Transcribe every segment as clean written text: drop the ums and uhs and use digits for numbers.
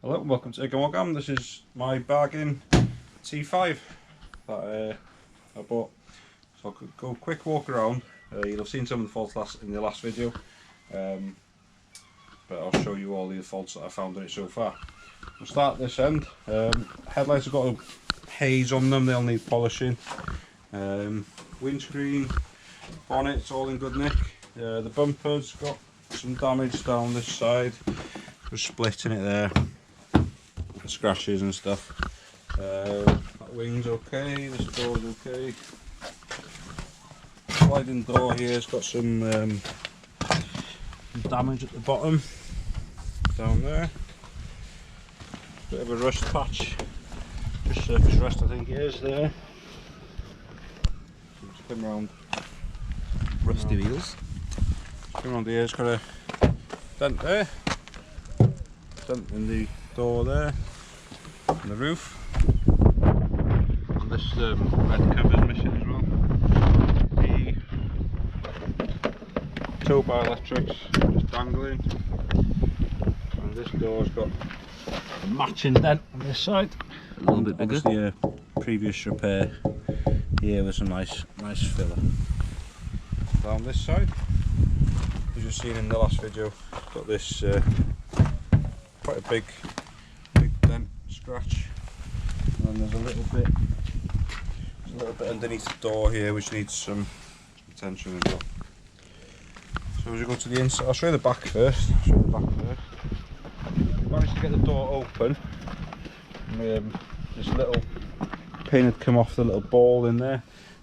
Hello and welcome to Ig and Wogam. This is my bargain T5 that I bought. So I'll go quick walk around. You'll have seen some of the faults in the last video, but I'll show you all the faults that I found in it so far. We'll start at this end. Headlights have got a haze on them, they'll need polishing. Windscreen, bonnet's all in good nick. The bumper's got some damage down this side. There's split in it there. Scratches and stuff. That wing's okay, this door's okay. Sliding door here's got some damage at the bottom, down there. Bit of a rust patch, just surface rust I think it is there. Just come round. Rusty wheels. Come round here, it's got a dent there, dent in the door there. On the roof, and this red cover's missing as well. The tow bar electrics just dangling, and this door's got a matching dent on this side. A little bit bigger. Obviously a previous repair here with some nice filler. Down this side, as you've seen in the last video, got this quite a big dent. Scratch, and there's a little bit underneath the door here which needs some attention as well. So as you go to the inside, I'll show you the back first. Managed to get the door open. This little pin had come off the little ball in there,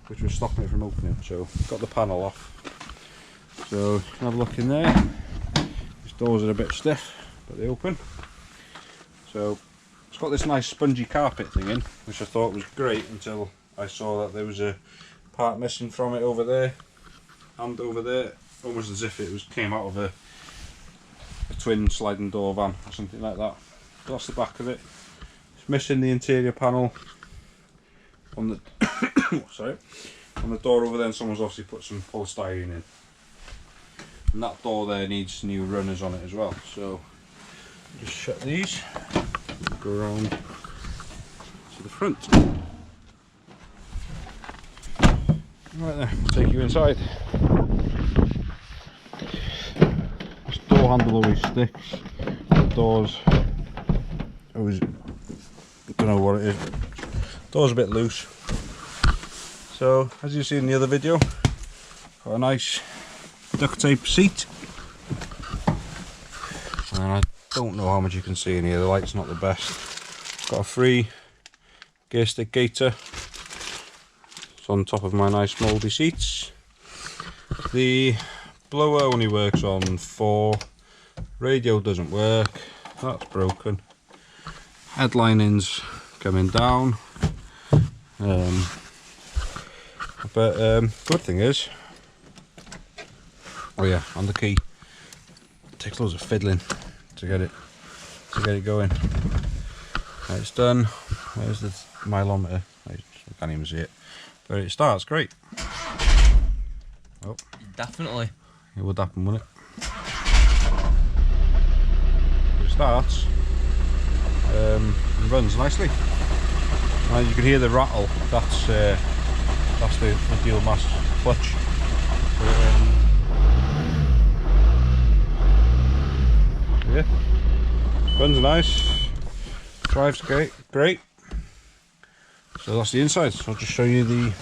which was stopping it from opening. So got the panel off. So you can have a look in there. These doors are a bit stiff, but they open. So it's got this nice spongy carpet thing in, which I thought was great until I saw that there was a part missing from it over there and over there, almost as if it came out of a twin sliding door van or something like that. But that's the back of it. It's missing the interior panel on the sorry, on the door over there, and someone's obviously put some polystyrene in. And that door there needs new runners on it as well. So just shut these. Go around to the front. Right there, I'll take you inside. This door handle always sticks. The door's always, I don't know what it is. Door's a bit loose. So as you see in the other video, got a nice duct tape seat. And I don't know how much you can see in here, the light's not the best. Got a free gear stick gaiter. It's on top of my nice mouldy seats. The blower only works on 4. Radio doesn't work, that's broken. Headlining's coming down. Good thing is, oh yeah, on the key. It takes loads of fiddling to get it going. Right, it's done. Where's the mileometer? I can't even see it, but it starts great. Oh, Definitely. it would happen, wouldn't it? It starts and runs nicely. And you can hear the rattle. That's the dual mass clutch. Yeah, runs nice, drives great. So that's the inside. So I'll just show you the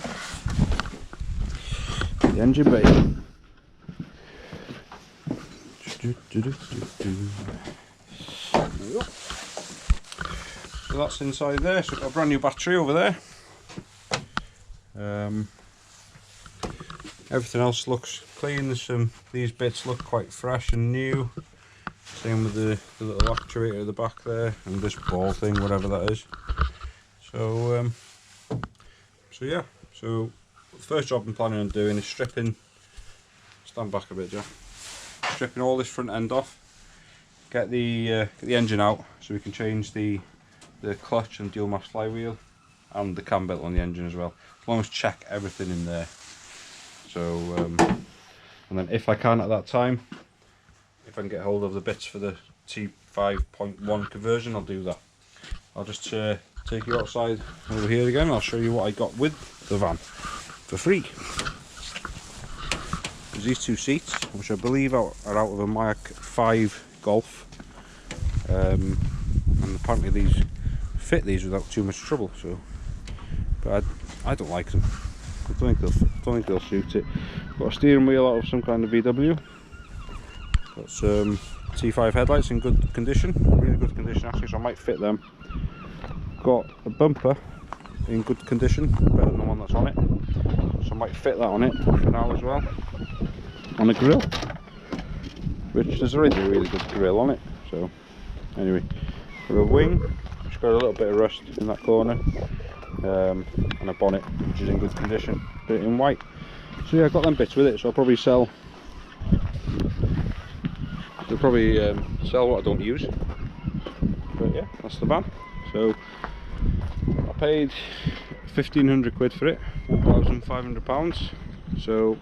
engine bay. There we go. So that's inside there. So I've got a brand new battery over there. Everything else looks clean. These bits look quite fresh and new. Same with the little actuator at the back there, and this ball thing, whatever that is. So yeah. So the first job I'm planning on doing is stripping. Stand back a bit, Jeff. Stripping all this front end off. Get the engine out, so we can change the clutch and dual mass flywheel, and the cam belt on the engine as well. As long as check everything in there. So and then if I can at that time, if I can get hold of the bits for the 5.1 conversion, I'll do that. I'll just take you outside over here again. I'll show you what I got with the van for free. There's these two seats, which I believe are out of a Mayak 5 Golf, and apparently these fit these without too much trouble. So, but I don't like them. I don't think they'll suit it. Got a steering wheel out of some kind of VW. Got some T5 headlights in good condition, really good condition actually, so I might fit them. Got a bumper in good condition, better than the one that's on it, so I might fit that on it for now as well. On the grill, which there's already a really good grill on it. So anyway, got a wing which got a little bit of rust in that corner, and a bonnet which is in good condition, but in white. So yeah, I got them bits with it, so I'll probably sell what I don't use. But yeah, that's the van. So I paid 1,500 quid for it, £1,500. So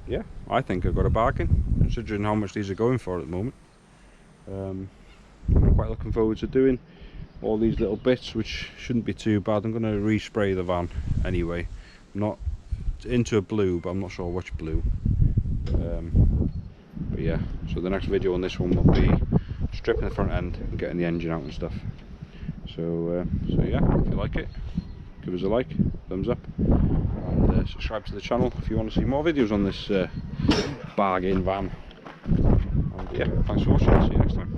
yeah, I think I've got a bargain considering how much these are going for at the moment. I'm quite looking forward to doing all these little bits, which shouldn't be too bad. I'm going to respray the van anyway. I'm not into a blue, but I'm not sure which blue. But yeah, so the next video on this one will be stripping the front end and getting the engine out and stuff. So yeah, if you like it, give us a like, thumbs up, and subscribe to the channel if you want to see more videos on this bargain van. And yeah, thanks for watching, see you next time.